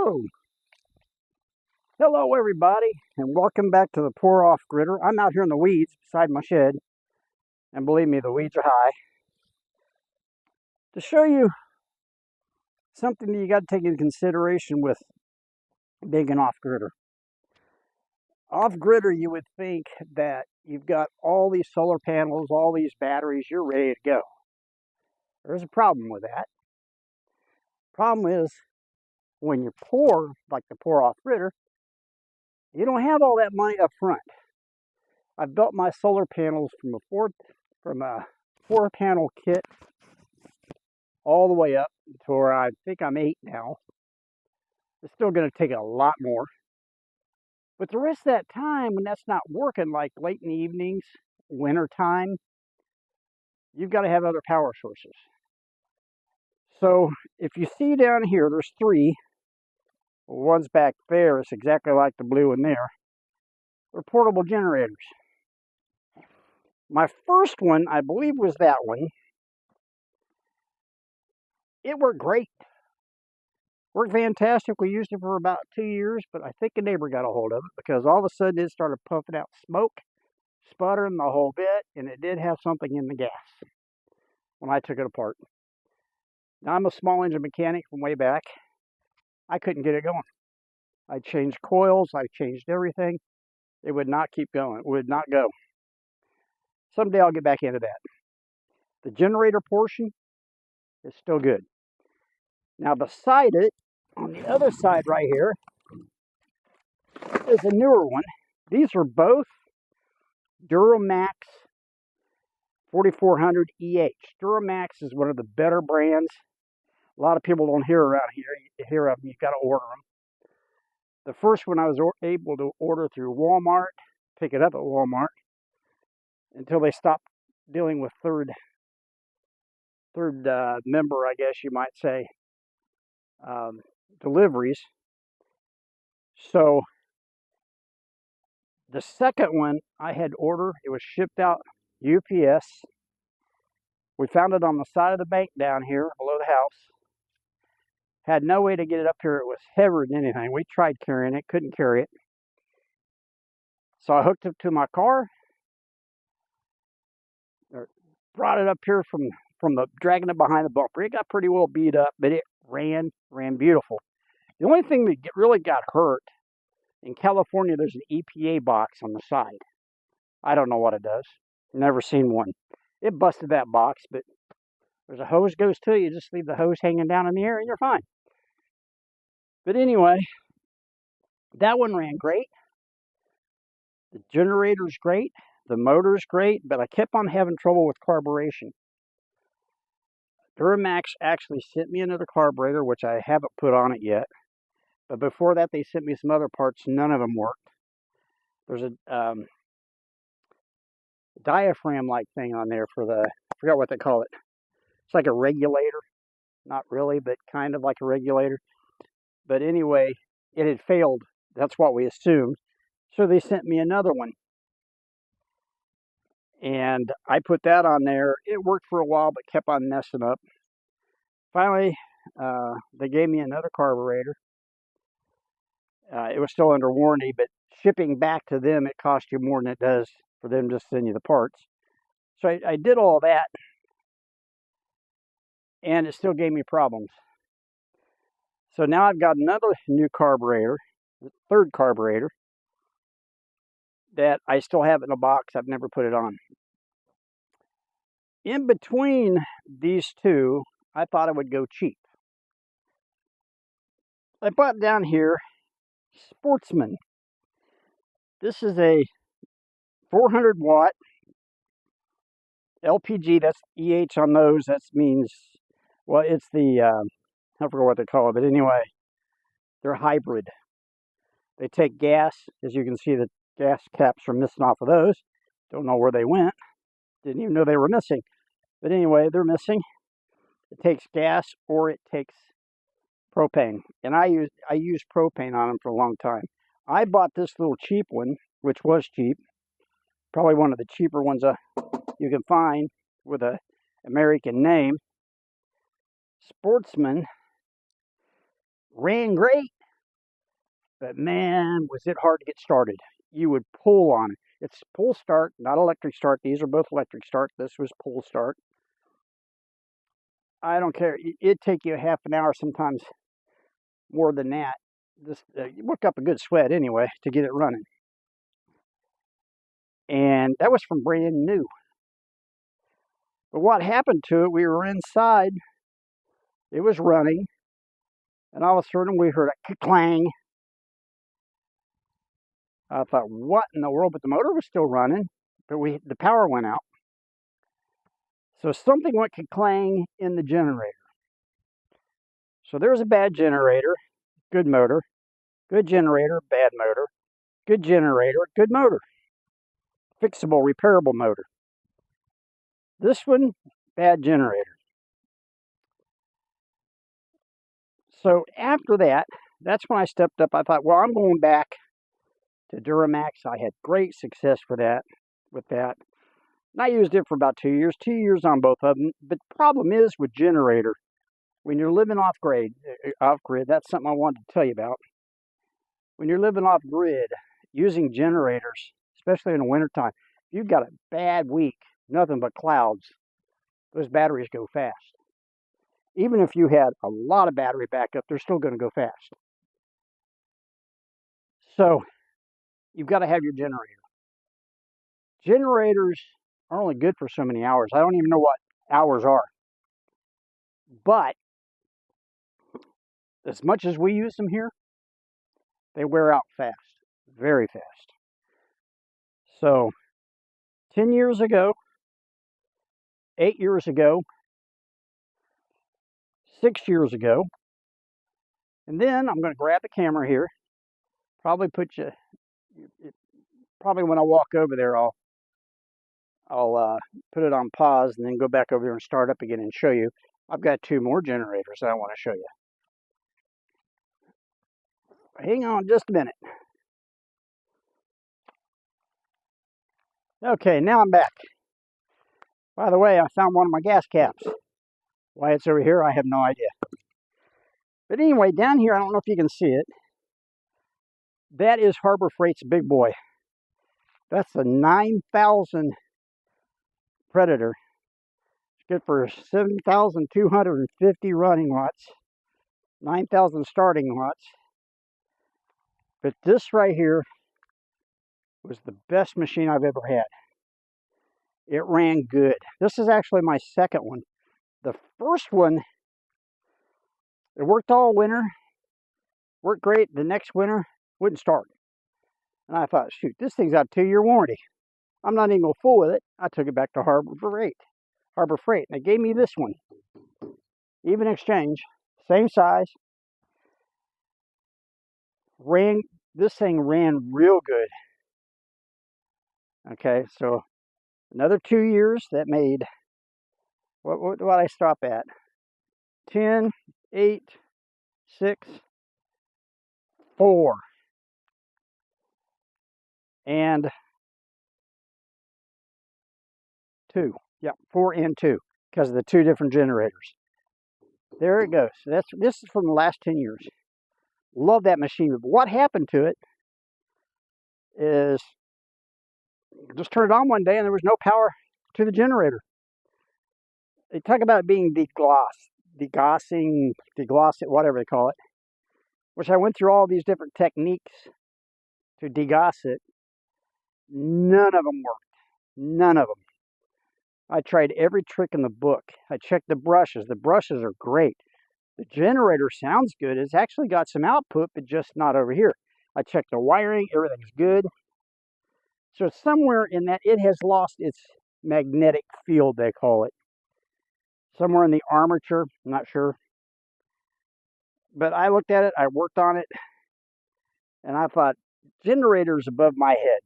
Hello. Hello, everybody, and welcome back to the Pour Off Gritter. I'm out here in the weeds beside my shed, and believe me, the weeds are high. To show you something that you got to take into consideration with being an off-gritter. Off-gritter, you would think that you've got all these solar panels, all these batteries, you're ready to go. There's a problem with that. Problem is, when you pour, like the Pour Off Gritter, you don't have all that money up front. I've built my solar panels from a four-panel kit all the way up to where I think I'm 8 now. It's still going to take a lot more. But the rest of that time, when that's not working, like late in the evenings, winter time, you've got to have other power sources. So if you see down here, there's 3. One's back there. It's exactly like the blue one there. They're portable generators. My first one, I believe, was that one. It worked great. Worked fantastic. We used it for about 2 years, but I think a neighbor got a hold of it because all of a sudden it started puffing out smoke, sputtering the whole bit, and it did have something in the gas when I took it apart. Now, I'm a small engine mechanic from way back. I couldn't get it going. I changed coils. I changed everything. It would not keep going. It would not go. Someday I'll get back into that. The generator portion is still good. Now, beside it, on the other side right here, is a newer one. These are both Duramax 4400 EH. Duramax is one of the better brands. A lot of people don't hear around here. You hear of them, you've got to order them. The first one I was able to order through Walmart, pick it up at Walmart, until they stopped dealing with third member, I guess you might say, deliveries. So the second one I had ordered, it was shipped out UPS. We found it on the side of the bank down here below the house. Had no way to get it up here. It was heavier than anything. We tried carrying it, couldn't carry it. So I hooked it to my car, brought it up here dragging it behind the bumper. It got pretty well beat up, but it ran beautiful. The only thing that really got hurt, in California, there's an EPA box on the side. I don't know what it does. Never seen one. It busted that box, but there's a hose goes to it. You just leave the hose hanging down in the air and you're fine. But anyway, that one ran great. The generator's great. The motor's great, but I kept on having trouble with carburation. Duramax actually sent me another carburetor, which I haven't put on it yet. But before that, they sent me some other parts. None of them worked. There's a diaphragm-like thing on there for I forgot what they call it. It's like a regulator. Not really, but kind of like a regulator. But anyway, it had failed. That's what we assumed. So they sent me another one. And I put that on there. It worked for a while, but kept on messing up. Finally, they gave me another carburetor. It was still under warranty, but shipping back to them, it cost you more than it does for them to send you the parts. So I did all that, and it still gave me problems. So now I've got another new carburetor, the third carburetor, that I still have in a box. I've never put it on. In between these two, I thought I would go cheap. I bought down here Sportsman. This is a 400 watt LPG. That's EH on those. That means, well, it's the, I forget what they call it, but anyway, they're hybrid. They take gas. As you can see, the gas caps are missing off of those. Don't know where they went. Didn't even know they were missing. But anyway, they're missing. It takes gas or it takes propane. And I used propane on them for a long time. I bought this little cheap one, which was cheap. Probably one of the cheaper ones you can find with an American name. Sportsman ran great. But man, was it hard to get started. You would pull on it. It's pull start, not electric start. These are both electric start. This was pull start. I don't care. It'd take you a half an hour, sometimes more than that. You work up a good sweat anyway to get it running. And that was from brand new. But what happened to it, we were inside, it was running, and all of a sudden we heard a clang. I thought, what in the world? But the motor was still running, but the power went out. So something went clang in the generator. So there was a bad generator, good motor, good generator, bad motor, good generator, good motor, fixable, repairable motor. This one, bad generator. So after that, that's when I stepped up. I thought, well, I'm going back to Duramax. I had great success with that. And I used it for about 2 years, 2 years on both of them. But the problem is with generator, when you're living off grid, that's something I wanted to tell you about. When you're living off grid, using generators, especially in the wintertime, if you've got a bad week, nothing but clouds, those batteries go fast. Even if you had a lot of battery backup, they're still going to go fast. So you've got to have your generator. Generators are only good for so many hours. I don't even know what hours are. But as much as we use them here, they wear out fast, very fast. So 10 years ago, 8 years ago, 6 years ago, and then I'm going to grab the camera here, probably probably when I walk over there, I'll put it on pause and then go back over there and start up again and show you. I've got 2 more generators that I want to show you. Hang on just a minute. Okay, now I'm back. By the way, I found one of my gas caps. Why it's over here, I have no idea. But anyway, down here, I don't know if you can see it. That is Harbor Freight's big boy. That's a 9,000 Predator. It's good for 7,250 running watts, 9,000 starting watts. But this right here was the best machine I've ever had. It ran good. This is actually my second one. The first one, it worked all winter, worked great. The next winter, wouldn't start. And I thought, shoot, this thing's got a 2-year warranty. I'm not even going to fool with it. I took it back to Harbor Freight, and they gave me this one. Even exchange, same size. This thing ran real good. Okay, so another 2 years, that made, what did I stop at? 10, 8, 6, 4. And 2. Yeah, 4 and 2, because of the 2 different generators. There it goes. This is from the last 10 years. Love that machine. But what happened to it is, just turned it on one day and there was no power to the generator. They talk about being degaussing, whatever they call it. Which I went through all these different techniques to degauss it. None of them worked. None of them. I tried every trick in the book. I checked the brushes. The brushes are great. The generator sounds good. It's actually got some output, but just not over here. I checked the wiring. Everything's good. So somewhere in that, it has lost its magnetic field, they call it. Somewhere in the armature. I'm not sure. But I looked at it. I worked on it. And I thought, generator's above my head.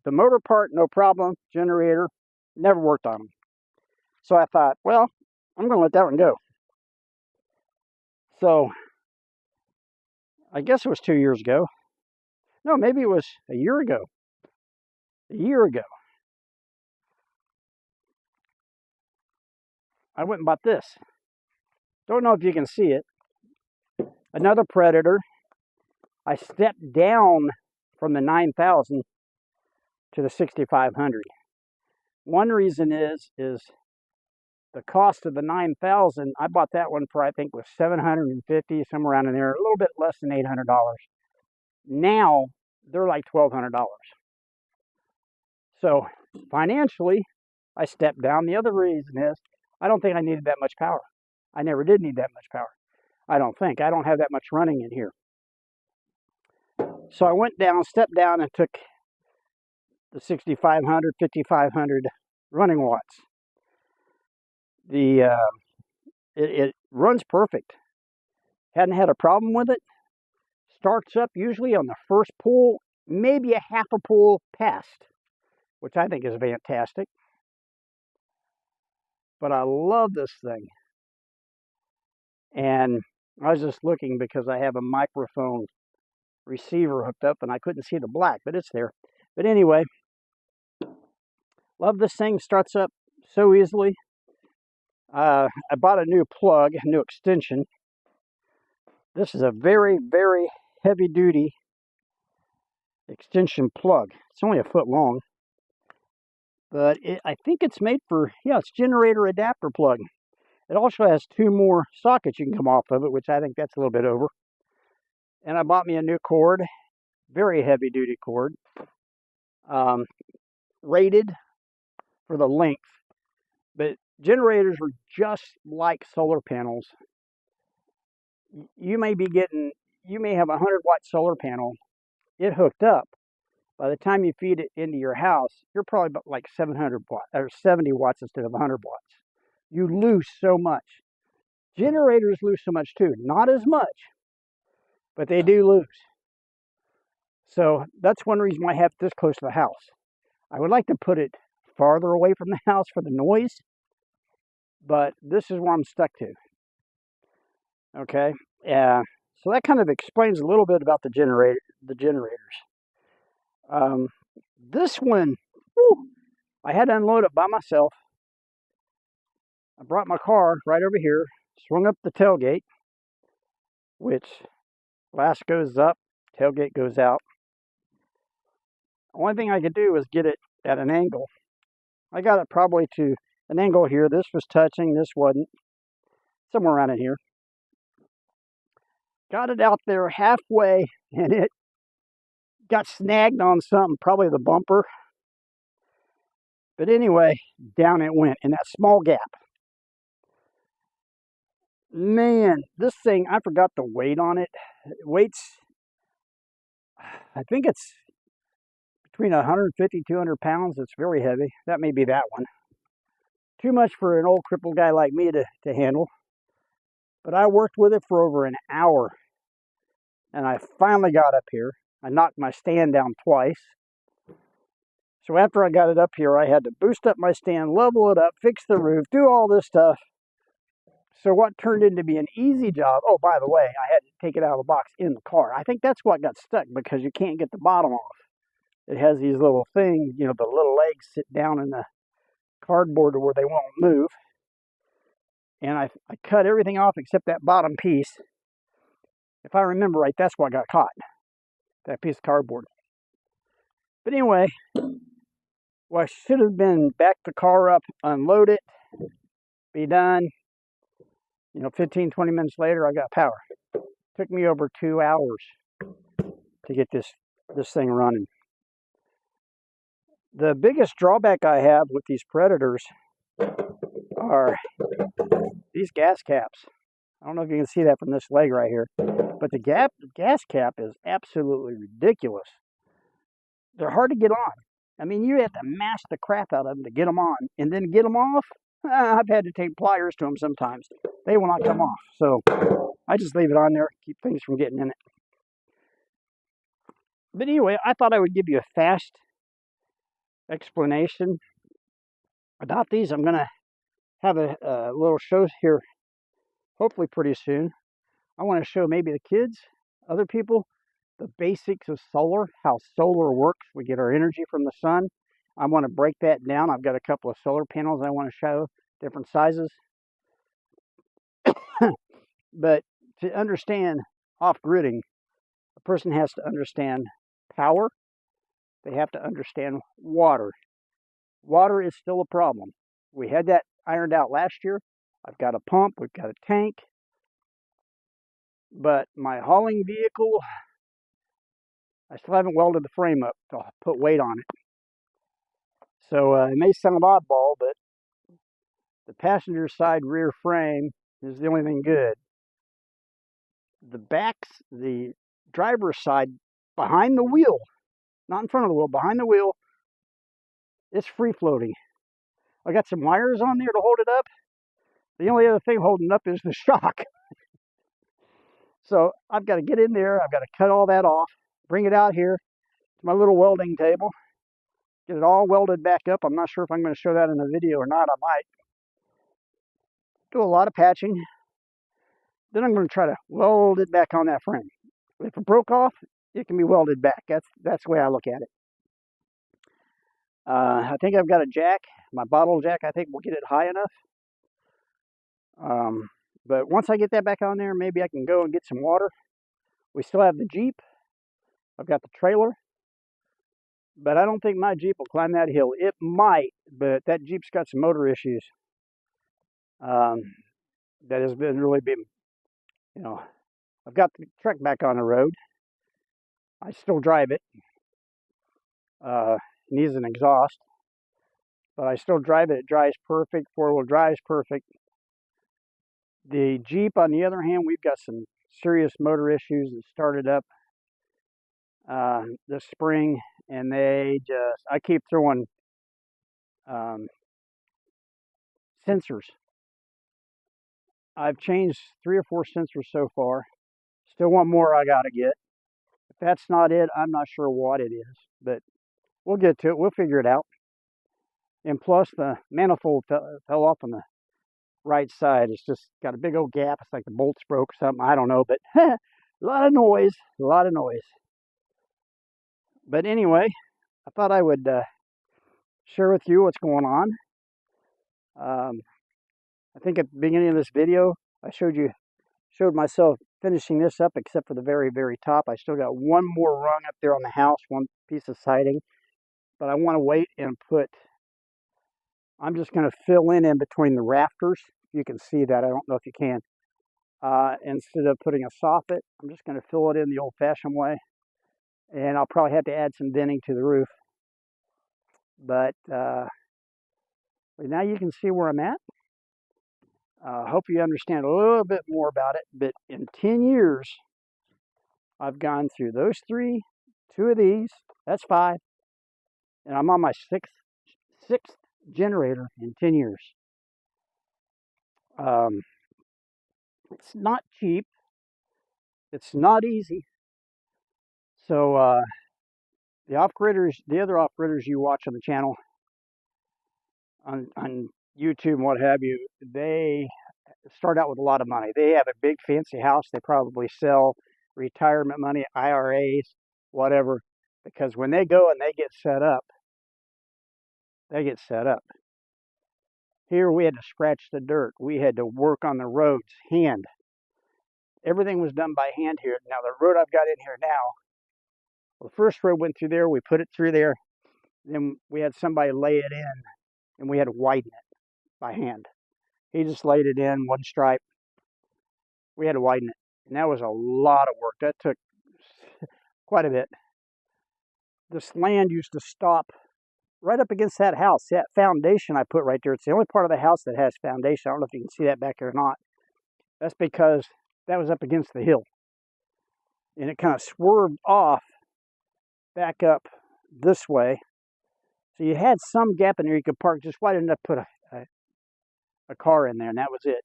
The motor part, no problem. Generator, never worked on them. So I thought, well, I'm going to let that one go. So I guess it was 2 years ago. No, maybe it was a year ago. A year ago. I went and bought this. Don't know if you can see it. Another Predator. I stepped down from the 9,000 to the 6,500. One reason is the cost of the 9,000. I bought that one for, I think, was $750, somewhere around in there, a little bit less than $800. Now they're like $1,200. So financially, I stepped down. The other reason is I don't think I needed that much power. I never did need that much power. I don't think. I don't have that much running in here. So I went down, stepped down, and took the 6,500, 5,500 running watts. It runs perfect. Hadn't had a problem with it. Starts up usually on the first pull, maybe a half a pull past, which I think is fantastic. But I love this thing. And I was just looking because I have a microphone receiver hooked up and I couldn't see the black, but it's there. But anyway, love this thing. Starts up so easily. I bought a new plug, a new extension. This is a very, very heavy duty extension plug. It's only a foot long, but I think it's made for, yeah, it's generator adapter plug. It also has two more sockets you can come off of it, which I think that's a little bit over. And I bought me a new cord, very heavy duty cord, rated for the length. But generators are just like solar panels. You may have a 100-watt solar panel, it hooked up. By the time you feed it into your house, you're probably about like 700 watts or 70 watts instead of 100 watts. You lose so much. Generators lose so much too. Not as much, but they do lose. So that's one reason why I have it this close to the house. I would like to put it farther away from the house for the noise, but this is where I'm stuck to. Okay, so that kind of explains a little bit about the generators. This one, whew, I had to unload it by myself. I brought my car right over here, swung up the tailgate, which glass goes up, tailgate goes out. The only thing I could do was get it at an angle. I got it probably to an angle here. This was touching, this wasn't. Somewhere around in here. Got it out there halfway, and it got snagged on something, probably the bumper. But anyway, down it went in that small gap. Man, this thing, I forgot the weight on it. It weights, I think it's between 150, 200 pounds. It's very heavy. That may be that one. Too much for an old crippled guy like me to handle. But I worked with it for over an hour. And I finally got up here. I knocked my stand down twice. So after I got it up here, I had to boost up my stand, level it up, fix the roof, do all this stuff. So what turned into be an easy job, oh, by the way, I had to take it out of the box in the car. I think that's what got stuck because you can't get the bottom off. It has these little things, you know, the little legs sit down in the cardboard where they won't move. And I cut everything off except that bottom piece. If I remember right, that's what got caught, that piece of cardboard. But anyway, well, I should have been back the car up, unload it, be done. You know, 15, 20 minutes later, I got power. Took me over 2 hours to get this thing running. The biggest drawback I have with these Predators are these gas caps. I don't know if you can see that from this leg right here, but the gas cap is absolutely ridiculous. They're hard to get on. I mean, you have to mash the crap out of them to get them on, and then get them off. I've had to take pliers to them sometimes. They will not come off. So I just leave it on there, keep things from getting in it. But anyway, I thought I would give you a fast explanation about these. I'm going to have a little show here, hopefully pretty soon. I want to show maybe the kids, other people, the basics of solar, how solar works. We get our energy from the sun. I want to break that down. I've got a couple of solar panels I want to show, different sizes. But to understand off-gridding, A person has to understand power. They have to understand water. Water is still a problem. We had that ironed out last year. I've got a pump, we've got a tank, but my hauling vehicle, I still haven't welded the frame up to put weight on it. So it may sound oddball, but the passenger side rear frame is the only thing good. The driver's side behind the wheel, not in front of the wheel, behind the wheel, it's free floating. I got some wires on there to hold it up. The only other thing holding it up is the shock. So I've got to get in there, I've got to cut all that off, bring it out here to my little welding table, get it all welded back up. I'm not sure if I'm going to show that in a video or not. I might do a lot of patching. Then I'm going to try to weld it back on that frame. If it broke off, it can be welded back. That's the way I look at it. I think I've got a jack. My bottle jack, I think, will get it high enough. But once I get that back on there, maybe I can go and get some water. We still have the Jeep. I've got the trailer. But I don't think my Jeep will climb that hill. It might, but that Jeep's got some motor issues. That has been really been, you know, I've got the truck back on the road. I still drive it. Needs an exhaust. But I still drive it. It drives perfect. Four-wheel drives perfect. The Jeep, on the other hand, we've got some serious motor issues that started up this spring, and I keep throwing sensors. I've changed 3 or 4 sensors so far. Still want more I gotta get. If that's not it, I'm not sure what it is, but we'll get to it. We'll figure it out. And plus, the manifold fell off on the right side. It's just got a big old gap. It's like the bolts broke or something. I don't know, but a lot of noise. A lot of noise. But anyway, I thought I would share with you what's going on. I think at the beginning of this video, I showed myself finishing this up, except for the very, very top. I still got one more rung up there on the house, one piece of siding, but I want to wait and I'm just going to fill in between the rafters. You can see that. I don't know if you can. Instead of putting a soffit, I'm just going to fill it in the old-fashioned way, and I'll probably have to add some venting to the roof. But now you can see where I'm at. Hope you understand a little bit more about it. But in 10 years, I've gone through those 3, 2 of these, that's 5, and I'm on my sixth generator in 10 years. It's not cheap. It's not easy. So the other off-gridders you watch on the channel, on YouTube and what have you, they start out with a lot of money. They have a big fancy house. They probably sell retirement money, IRAs, whatever, because when they go and they get set up, Here we had to scratch the dirt. We had to work on the roads, hand. Everything was done by hand here. Now the road I've got in here now, the first road went through there, we put it through there, then we had somebody lay it in, and we had to widen it by hand. He just laid it in, one stripe. We had to widen it, and that was a lot of work. That took quite a bit. This land used to stop right up against that house. That foundation I put right there, it's the only part of the house that has foundation. I don't know if you can see that back there or not. That's because that was up against the hill. And it kind of swerved off back up this way. So you had some gap in there you could park just wide enough to put a car in there, and that was it.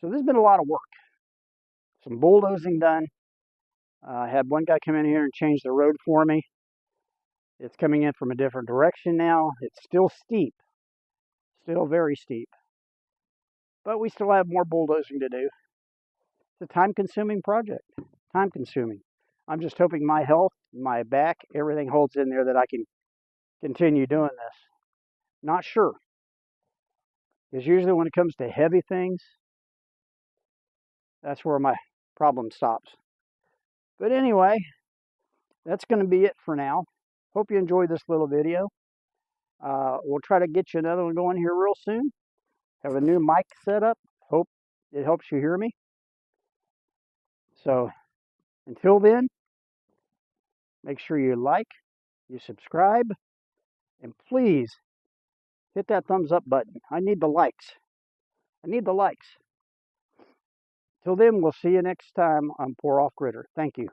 So there's been a lot of work. Some bulldozing done. I had one guy come in here and change the road for me. It's coming in from a different direction now. It's still steep. Still very steep. But we still have more bulldozing to do. It's a time-consuming project. Time-consuming. I'm just hoping my health, my back, everything holds in there that I can continue doing this. Not sure. Because usually when it comes to heavy things, that's where my problem stops. But anyway, that's going to be it for now. Hope you enjoyed this little video. We'll try to get you another one going here real soon. Have a new mic set up. Hope it helps you hear me. So until then, make sure you like, you subscribe, and please hit that thumbs up button. I need the likes. I need the likes. Till then, we'll see you next time on Pour Off Gritter. Thank you.